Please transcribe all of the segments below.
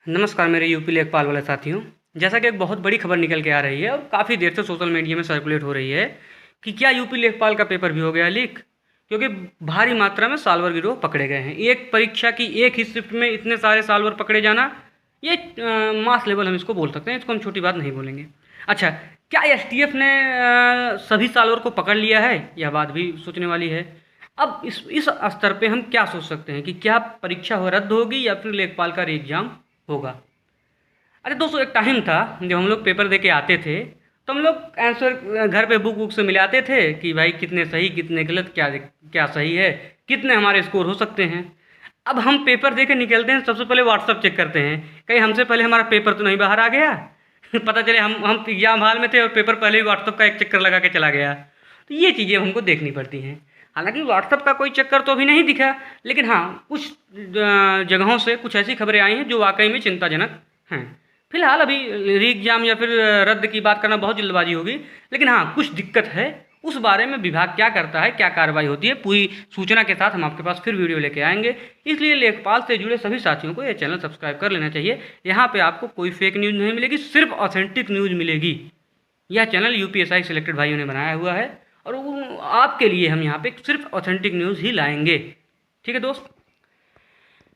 नमस्कार मेरे यूपी लेखपाल वाले साथियों। जैसा कि एक बहुत बड़ी खबर निकल के आ रही है और काफ़ी देर से सोशल मीडिया में सर्कुलेट हो रही है कि क्या यूपी लेखपाल का पेपर भी हो गया लीक, क्योंकि भारी मात्रा में साल्वर गिरोह पकड़े गए हैं। एक परीक्षा की एक ही शिफ्ट में इतने सारे साल्वर पकड़े जाना, ये मास लेवल हम इसको बोल सकते हैं, इसको हम छोटी बात नहीं बोलेंगे। अच्छा, क्या एसटीएफ ने सभी साल्वर को पकड़ लिया है? यह बात भी सोचने वाली है। अब इस स्तर पे हम क्या सोच सकते हैं कि क्या परीक्षा हो रद्द होगी या फिर लेखपाल का एग्जाम होगा। अरे दोस्तों, एक टाइम था जब हम लोग पेपर दे के आते थे तो हम लोग आंसर घर पे बुक से मिलाते थे कि भाई कितने सही कितने गलत, क्या क्या सही है, कितने हमारे स्कोर हो सकते हैं। अब हम पेपर दे के निकलते हैं, सबसे पहले व्हाट्सअप चेक करते हैं कहीं हमसे पहले हमारा पेपर तो नहीं बाहर आ गया। पता चले हम एग्जाम हॉल में थे और पेपर पहले ही व्हाट्सअप का एक चक्कर लगा के चला गया। तो ये चीज़ें हमको देखनी पड़ती हैं। हालांकि व्हाट्सअप का कोई चक्कर तो अभी नहीं दिखा, लेकिन हाँ कुछ जगहों से कुछ ऐसी खबरें आई हैं जो वाकई में चिंताजनक हैं। फिलहाल अभी री एग्जाम या फिर रद्द की बात करना बहुत जल्दबाजी होगी, लेकिन हाँ कुछ दिक्कत है। उस बारे में विभाग क्या करता है, क्या कार्रवाई होती है, पूरी सूचना के साथ हम आपके पास फिर वीडियो लेके आएंगे। इसलिए लेखपाल से जुड़े सभी साथियों को यह चैनल सब्सक्राइब कर लेना चाहिए। यहाँ पे आपको कोई फेक न्यूज़ नहीं मिलेगी, सिर्फ ऑथेंटिक न्यूज़ मिलेगी। यह चैनल यूपीएसआई सिलेक्टेड भाइयों ने बनाया हुआ है और आपके लिए हम यहाँ पे सिर्फ ऑथेंटिक न्यूज़ ही लाएंगे। ठीक है दोस्त,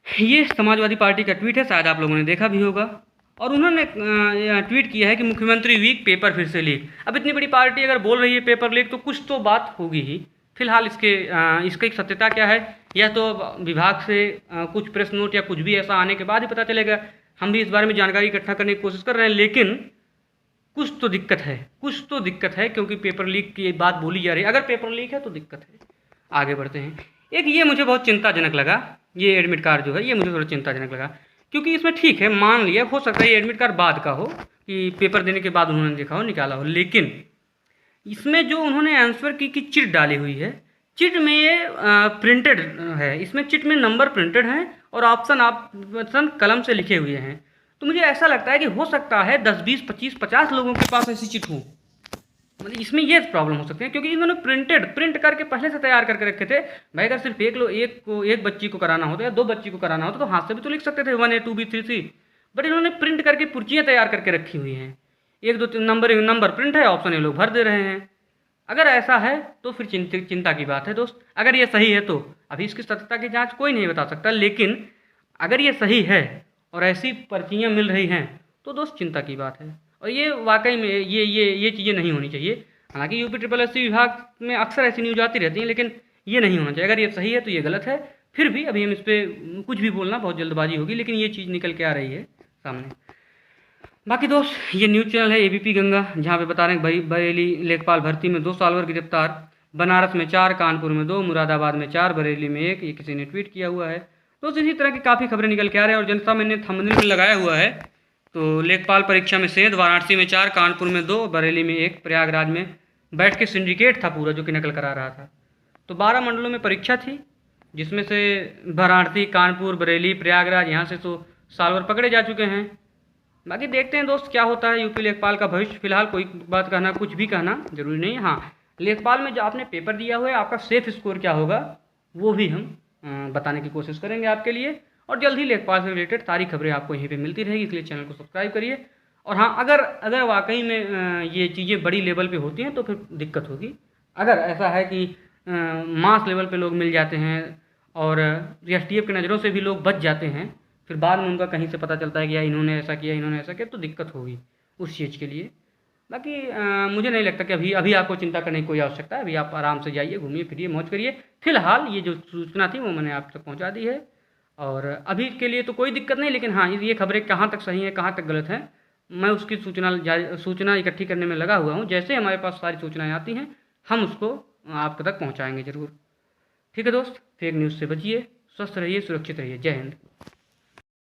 ये समाजवादी पार्टी का ट्वीट है, शायद आप लोगों ने देखा भी होगा। और उन्होंने ट्वीट किया है कि मुख्यमंत्री वीक, पेपर फिर से लीक। अब इतनी बड़ी पार्टी अगर बोल रही है पेपर लीक तो कुछ तो बात होगी ही। फिलहाल इसकी सत्यता क्या है, यह तो विभाग से कुछ प्रेस नोट या कुछ भी ऐसा आने के बाद ही पता चलेगा। हम भी इस बारे में जानकारी इकट्ठा करने की कोशिश कर रहे हैं, लेकिन कुछ तो दिक्कत है, कुछ तो दिक्कत है, क्योंकि पेपर लीक की बात बोली जा रही है। अगर पेपर लीक है तो दिक्कत है। आगे बढ़ते हैं। एक ये मुझे बहुत चिंताजनक लगा, ये एडमिट कार्ड जो है ये मुझे थोड़ा चिंताजनक लगा, क्योंकि इसमें ठीक है, मान लिया हो सकता है ये एडमिट कार्ड बाद का हो कि पेपर देने के बाद उन्होंने देखा हो निकाला हो, लेकिन इसमें जो उन्होंने आंसर की चिट डाली हुई है, चिट में ये प्रिंटेड है, इसमें चिट में नंबर प्रिंटेड हैं और ऑप्शन कलम से लिखे हुए हैं। तो मुझे ऐसा लगता है कि हो सकता है 10 20 25 50 लोगों के पास ऐसी चिट हो। मतलब इसमें ये प्रॉब्लम हो सकती है, क्योंकि इन्होंने प्रिंट करके पहले से तैयार करके रखे थे। भाई अगर सिर्फ एक बच्ची को कराना होता या दो बच्ची को कराना होता तो हाथ से भी तो लिख सकते थे 1A 2B 3C। बट इन्होंने प्रिंट करके पर्चियाँ तैयार करके रखी हुई हैं। 1 2 3 नंबर प्रिंट है, ऑप्शन ये लोग भर दे रहे हैं। अगर ऐसा है तो फिर चिंता की बात है दोस्त। अगर ये सही है तो अभी इसकी सत्यता की जाँच कोई नहीं बता सकता, लेकिन अगर ये सही है और ऐसी पर्चियाँ मिल रही हैं तो दोस्त चिंता की बात है। और ये वाकई में ये चीज़ें नहीं होनी चाहिए। हालांकि यूपी ट्रिपल एस सी विभाग में अक्सर ऐसी न्यूज आती रहती हैं, लेकिन ये नहीं होना चाहिए। अगर ये सही है तो ये गलत है। फिर भी अभी हम इस पर कुछ भी बोलना बहुत जल्दबाजी होगी, लेकिन ये चीज़ निकल के आ रही है सामने। बाकी दोस्त, ये न्यूज़ चैनल है एबीपी गंगा, जहाँ पे बता रहे हैं बरेली लेखपाल भर्ती में 2 साल्वर गिरफ्तार, बनारस में 4, कानपुर में 2, मुरादाबाद में 4, बरेली में 1। ये किसी ने ट्वीट किया हुआ है। दोस्त, इसी तरह की काफ़ी खबरें निकल के आ रहे हैं और जनता मैंने थंबनेल में लगाया हुआ है। तो लेखपाल परीक्षा में सेंध, वाराणसी में 4, कानपुर में 2, बरेली में 1, प्रयागराज में बैठ के सिंडिकेट था पूरा जो कि नकल करा रहा था। तो 12 मंडलों में परीक्षा थी, जिसमें से वाराणसी, कानपुर, बरेली, प्रयागराज, यहाँ से तो साल्वर पकड़े जा चुके हैं। बाकी देखते हैं दोस्त क्या होता है यूपी लेखपाल का भविष्य। फिलहाल कोई बात कहना, कुछ भी कहना जरूरी नहीं है। हाँ, लेखपाल में जो आपने पेपर दिया हुआ है आपका सेफ स्कोर क्या होगा वो भी हम बताने की कोशिश करेंगे आपके लिए। और जल्द ही लेखपाल से रिलेटेड सारी खबरें आपको यहीं पे मिलती रहेगी, इसलिए चैनल को सब्सक्राइब करिए। और हाँ, अगर वाकई में ये चीज़ें बड़ी लेवल पे होती हैं तो फिर दिक्कत होगी। अगर ऐसा है कि मास लेवल पे लोग मिल जाते हैं और एसटीएफ की नज़रों से भी लोग बच जाते हैं, फिर बाद में उनका कहीं से पता चलता है कि यार इन्होंने ऐसा किया इन्होंने ऐसा किया, तो दिक्कत होगी उस चीज़ के लिए। बाकी मुझे नहीं लगता कि अभी आपको चिंता करने की कोई आवश्यकता है। अभी आप आराम से जाइए, घूमिए फिरिए, मौज करिए। फिलहाल ये जो सूचना थी वो मैंने आप तक पहुंचा दी है और अभी के लिए तो कोई दिक्कत नहीं। लेकिन हाँ, ये खबरें कहाँ तक सही हैं कहाँ तक गलत हैं, मैं उसकी सूचना इकट्ठी करने में लगा हुआ हूँ। जैसे हमारे पास सारी सूचनाएँ आती हैं हम उसको आप तक पहुँचाएँगे ज़रूर। ठीक है दोस्त, फेक न्यूज़ से बचिए, स्वस्थ रहिए, सुरक्षित रहिए। जय हिंद।